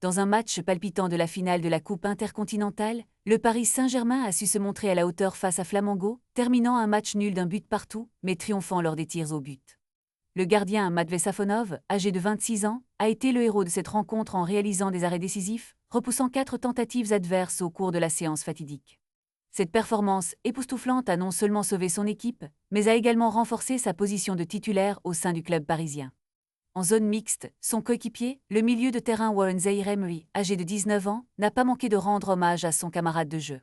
Dans un match palpitant de la finale de la Coupe intercontinentale, le Paris Saint-Germain a su se montrer à la hauteur face à Flamengo, terminant un match nul d'un but partout, mais triomphant lors des tirs au but. Le gardien Matvei Safonov, âgé de 26 ans, a été le héros de cette rencontre en réalisant des arrêts décisifs, repoussant 4 tentatives adverses au cours de la séance fatidique. Cette performance époustouflante a non seulement sauvé son équipe, mais a également renforcé sa position de titulaire au sein du club parisien. En zone mixte, son coéquipier, le milieu de terrain Warren Zaïre-Emery, âgé de 19 ans, n'a pas manqué de rendre hommage à son camarade de jeu.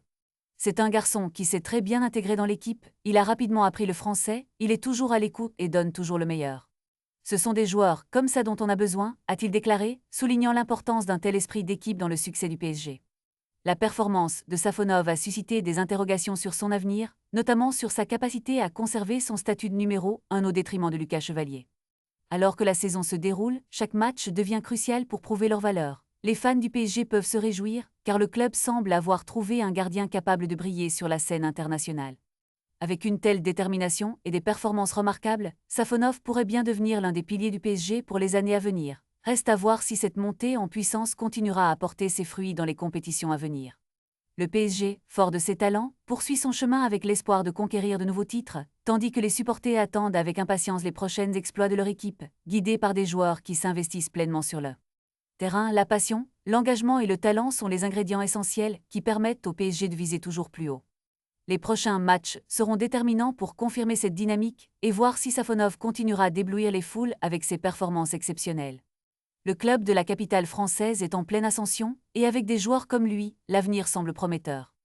C'est un garçon qui s'est très bien intégré dans l'équipe, il a rapidement appris le français, il est toujours à l'écoute et donne toujours le meilleur. Ce sont des joueurs comme ça dont on a besoin, a-t-il déclaré, soulignant l'importance d'un tel esprit d'équipe dans le succès du PSG. La performance de Safonov a suscité des interrogations sur son avenir, notamment sur sa capacité à conserver son statut de numéro 1 au détriment de Lucas Chevalier. Alors que la saison se déroule, chaque match devient crucial pour prouver leur valeur. Les fans du PSG peuvent se réjouir, car le club semble avoir trouvé un gardien capable de briller sur la scène internationale. Avec une telle détermination et des performances remarquables, Safonov pourrait bien devenir l'un des piliers du PSG pour les années à venir. Reste à voir si cette montée en puissance continuera à porter ses fruits dans les compétitions à venir. Le PSG, fort de ses talents, poursuit son chemin avec l'espoir de conquérir de nouveaux titres, tandis que les supporters attendent avec impatience les prochains exploits de leur équipe, guidés par des joueurs qui s'investissent pleinement sur le terrain. La passion, l'engagement et le talent sont les ingrédients essentiels qui permettent au PSG de viser toujours plus haut. Les prochains matchs seront déterminants pour confirmer cette dynamique et voir si Safonov continuera d'éblouir les foules avec ses performances exceptionnelles. Le club de la capitale française est en pleine ascension, et avec des joueurs comme lui, l'avenir semble prometteur.